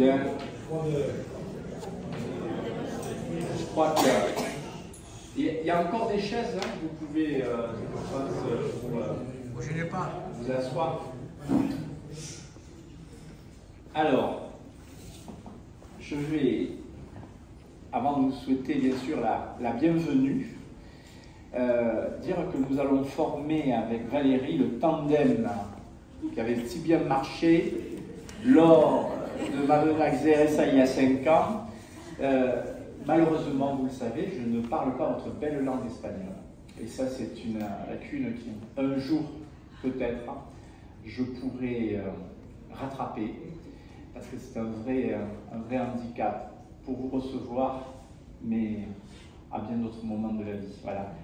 Bien. Je crois qu'il y a encore des chaises, hein, vous pouvez Je n'ai pas. vous asseoir. Alors, je vais, avant de vous souhaiter bien sûr la bienvenue, dire que nous allons former avec Valérie le tandem qui avait si bien marché lors de Madonna Xeresa il y a 5 ans. Malheureusement, vous le savez, je ne parle pas votre belle langue espagnole. Et ça, c'est une lacune qui, un jour, peut-être, je pourrai rattraper, parce que c'est un vrai handicap pour vous recevoir, mais à bien d'autres moments de la vie. Voilà.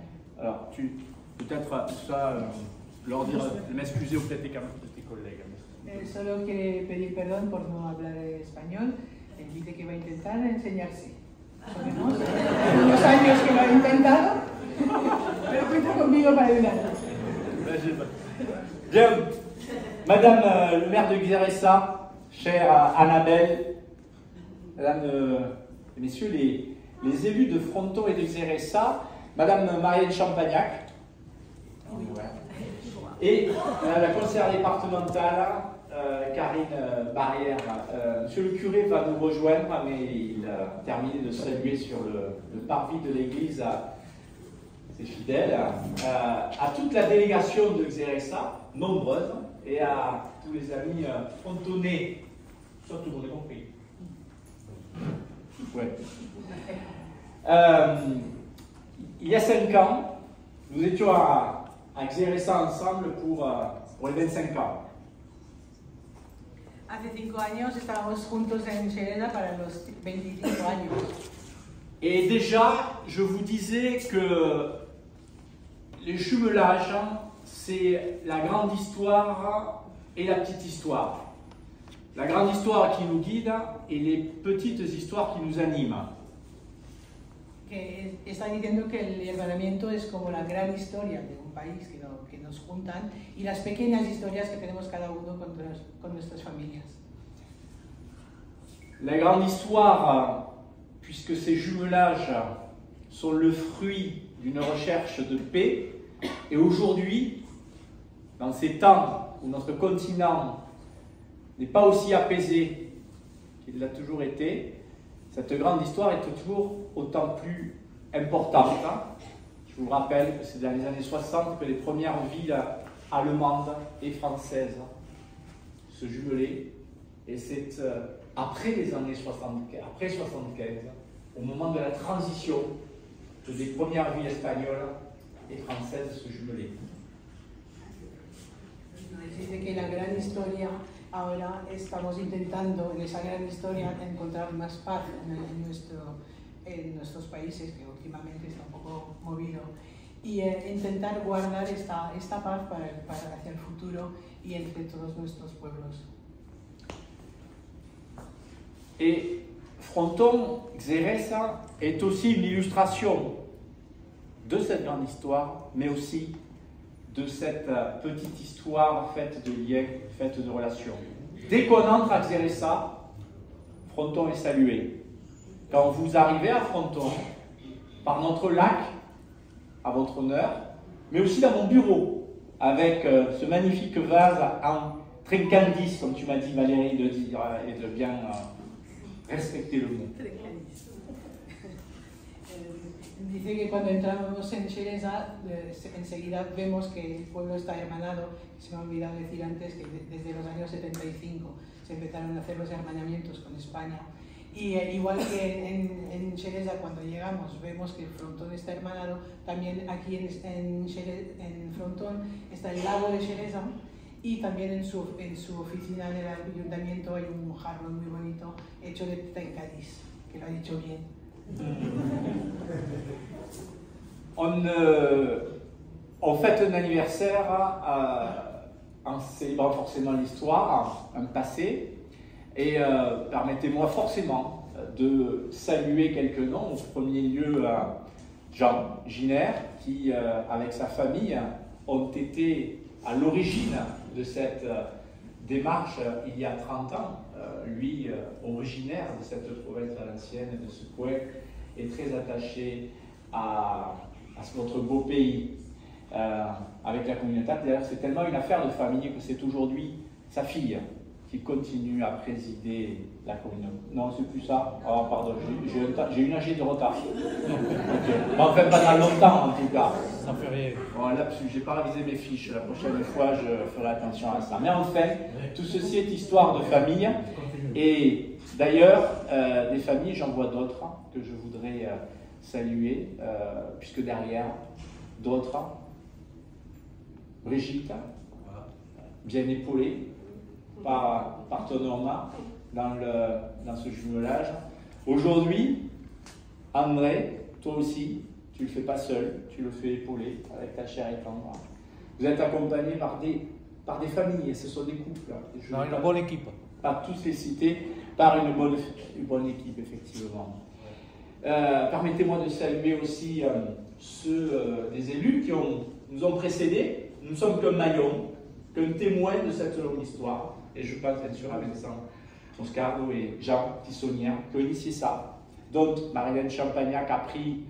Alors, peut-être ça, leur dire, m'excuser auprès de tes collègues. Solo quiere pedir perdón por no hablar español. Él dice que va a intentar enseñarse. Sabemos, unos años que lo ha intentado, pero cuenta conmigo para ayudarlo. Bien, Madame le maire de Xeresa, chère Annabelle, Mesdames et Messieurs les élus de Fronton et de Xeresa, Madame Marielle Champagnac, et la conseillère départementale, Karine Barrière. Monsieur le curé va nous rejoindre, mais il a terminé de saluer sur le parvis de l'église ses fidèles, à toute la délégation de Xeresa, nombreuse, et à tous les amis frontonnais. Ça, tout le monde est compris. Ouais. Il y a 5 ans, nous étions à Xeresa ensemble pour les 25 ans. Hace 5 años estábamos juntos en Xeresa para los 25 años. Et déjà, je vous disais que les jumelages, c'est la grande histoire et la petite histoire. La grande histoire qui nous guide et les petites histoires qui nous animent. Que está diciendo que el hermanamiento es como la gran historia de un país que nos juntan y las pequeñas historias que tenemos cada uno con nuestras familias. La grande histoire, puisque ces jumelages sont le fruit d'une recherche de paix, et aujourd'hui, dans ces temps où notre continent n'est pas aussi apaisé qu'il l'a toujours été, cette grande histoire est toujours autant plus importante. Je vous rappelle que c'est dans les années 60 que les premières villes allemandes et françaises se jumelaient, et c'est après les années 75, après 75, au moment de la transition, que les premières villes espagnoles et françaises se jumelaient. Dice que la gran historia, ahora estamos intentando en esa gran historia encontrar más paz en nuestros países, que últimamente está un poco movido, y intentar guardar esta paz para hacia el futuro y entre todos nuestros pueblos. Et Fronton, Xeresa est aussi une illustration de cette grande histoire, mais aussi de cette petite histoire faite de liens, faite de relations. Dès qu'on entre à Xeresa, Fronton est salué. Quand vous arrivez à Fronton, par notre lac, à votre honneur, mais aussi dans mon bureau, avec ce magnifique vase en trincandis, comme tu m'as dit Valérie de dire, et de bien respecter le mot. Dice que cuando entramos en Xeresa, enseguida vemos que el pueblo está hermanado. Se me ha olvidado decir antes que desde los años 75 se empezaron a hacer los hermanamientos con España. Y igual que en Xeresa, cuando llegamos, vemos que el Frontón está hermanado, también aquí en Frontón está el lago de Xeresa, y también en su oficina en el ayuntamiento hay un jarrón muy bonito hecho de trincadis, que lo ha dicho bien. On fête un anniversaire en célébrant forcément l'histoire, un passé, et permettez-moi forcément de saluer quelques noms. Au premier lieu, Jean Giner, qui, avec sa famille, ont été à l'origine de cette démarche il y a 30 ans. lui, originaire de cette province valencienne et de ce coin, est très attaché à notre beau pays, avec la communauté. D'ailleurs, c'est tellement une affaire de famille que c'est aujourd'hui sa fille qui continue à présider la communauté. Non, c'est plus ça. Oh, pardon, j'ai une AG de retard. Okay. Enfin, pas dans longtemps en tout cas. Ça fait rien. Bon, là, j'ai pas révisé mes fiches. La prochaine fois, je ferai attention à ça. Mais enfin, tout ceci est histoire de famille. Et d'ailleurs, des familles, j'en vois d'autres que je voudrais saluer, puisque derrière, d'autres, Brigitte, bien épaulée par ton Norma dans ce jumelage. Aujourd'hui, André, toi aussi, tu ne le fais pas seul, tu le fais épauler avec ta chère et tendre. Vous êtes accompagné par des familles, et ce sont des couples. Non, une bonne équipe. Pas tous les cités, par une bonne équipe, effectivement. Permettez-moi de saluer aussi ceux des élus qui nous ont précédés. Nous ne sommes qu'un maillon, qu'un témoin de cette longue histoire. Et je pense bien sûr à Vincent Moscardo et Jean Tissonnière qui ont initié ça. Donc Marilène Champagnac a pris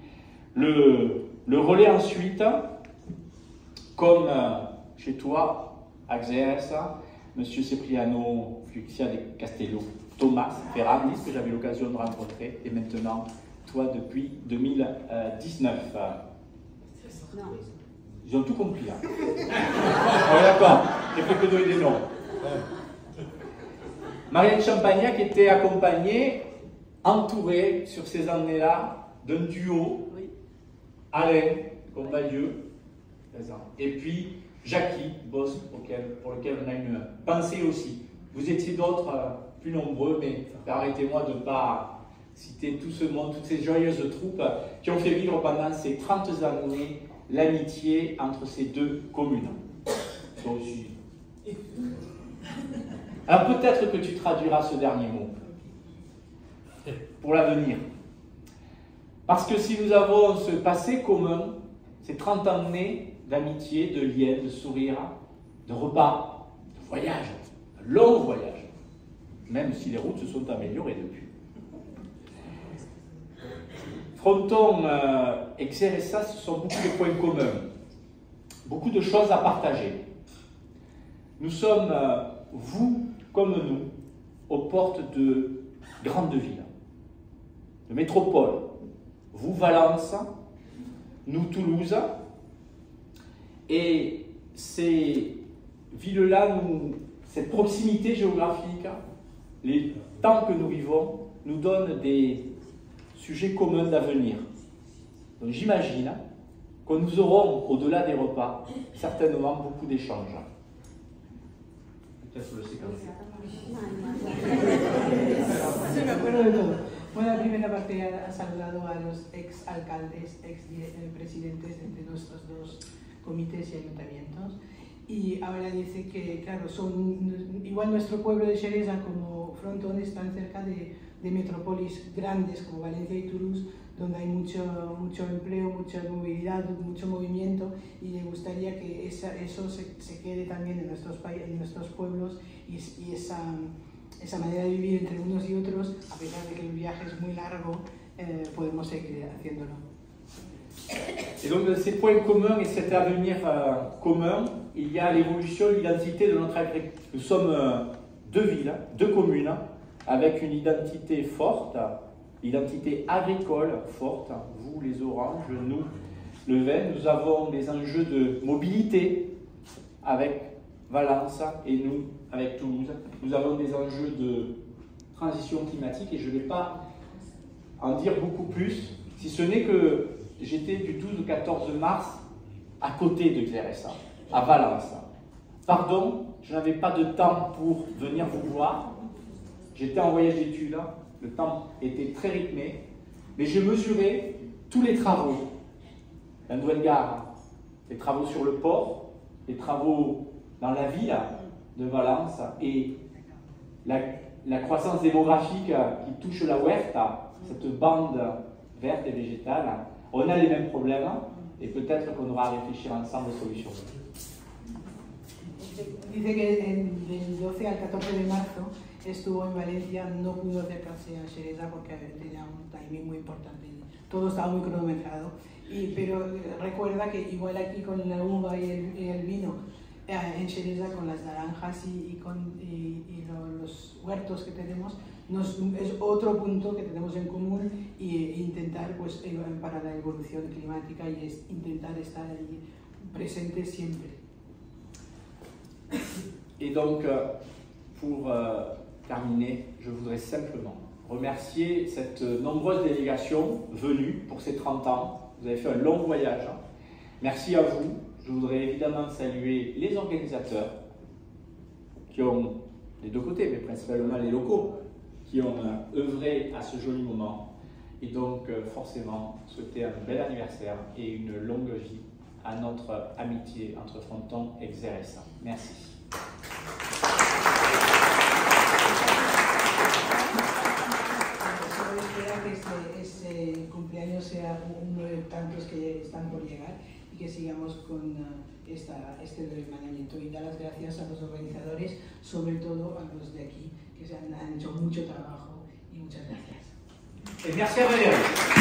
le relais ensuite, comme chez toi, à Xerès, Monsieur Cipriano Fluxia de Castello, Thomas Ferrandis, que j'avais l'occasion de rencontrer, et maintenant, toi, depuis 2019. Non. Ils ont tout compris. Hein. Oh, d'accord, j'ai fait que donner des noms. Marianne Champagnac était accompagnée, entourée sur ces années-là d'un duo, Alain Convalieux, et puis Jackie Bosque, pour lequel on a une pensée aussi. Vous étiez d'autres, plus nombreux, mais permettez-moi de ne pas citer tout ce monde, toutes ces joyeuses troupes qui ont fait vivre pendant ces 30 années l'amitié entre ces deux communes. Toi aussi. Alors peut-être que tu traduiras ce dernier mot pour l'avenir. Parce que si nous avons ce passé commun, ces 30 années d'amitié, de liens, de sourires, de repas, de voyages, de longs voyages, même si les routes se sont améliorées depuis. Fronton et Xeresa, ce sont beaucoup de points communs, beaucoup de choses à partager. Nous sommes, vous comme nous, aux portes de grandes villes, de métropoles. Vous, Valence, nous, Toulouse. Et ces villes-là, cette proximité géographique, les temps que nous vivons, nous donnent des sujets communs d'avenir. Donc j'imagine que nous aurons, au-delà des repas, certainement beaucoup d'échanges. Peut-être le séquencer. Sí, me acuerdo de todo. Bueno, la primera parte ha saludado a los ex alcaldes, ex presidentes de nuestros dos comités y ayuntamientos. Y ahora dice que, claro, igual nuestro pueblo de Xeresa como Fronton están cerca de metrópolis grandes como Valencia y Toulouse, donde hay mucho empleo, mucha movilidad, mucho movimiento, y le gustaría que eso se quede también en nuestros pueblos y esa manera de vivir entre unos y otros, a pesar de que el viaje es muy largo, podemos seguir haciéndolo. Et donc, de ces points communs et cet avenir commun, il y a l'évolution, l'identité de notre agriculture. Nous sommes deux villes, deux communes, avec une identité forte, identité agricole forte. Vous, les oranges, nous, le vin. Nous avons des enjeux de mobilité avec Valence et nous, avec Toulouse. Nous avons des enjeux de transition climatique et je ne vais pas en dire beaucoup plus, si ce n'est que j'étais du 12 au 14 mars à côté de Xeresa, à Valence. Pardon, je n'avais pas de temps pour venir vous voir. J'étais en voyage d'études, le temps était très rythmé, mais j'ai mesuré tous les travaux. La nouvelle gare, les travaux sur le port, les travaux dans la ville de Valence et la croissance démographique qui touche la Huerta, cette bande verte et végétale. On a les mêmes problèmes et peut-être qu'on aura à réfléchir ensemble aux solutions. Dice que del 12 al 14 de marzo estuvo en Valencia, no pudo acercarse a Xeresa porque tenía un timing muy importante. Todo estaba muy cronometrado. Pero recuerda que igual aquí con la uva y el vino, en Xeresa con las naranjas y los huertos que tenemos, es otro punto que tenemos en común e intentar, pues, para la evolución climática y es intentar estar ahí presente siempre. Et donc, pour terminer, je voudrais simplement remercier cette nombreuse délégation venue pour ces 30 ans. Vous avez fait un long voyage. Merci à vous. Je voudrais évidemment saluer les organisateurs qui ont, des deux côtés, mais principalement les locaux, qui ont œuvré à ce joli moment. Et donc, forcément, souhaiter un bel anniversaire et une longue vie à notre amitié entre Fronton et Xeresa. Merci. Que este cumpleaños sea uno de tantos que están por llegar y que sigamos con este hermanamiento y dar las gracias a los organizadores, sobre todo a los de aquí que han hecho mucho trabajo y muchas gracias. Et merci à Valérie.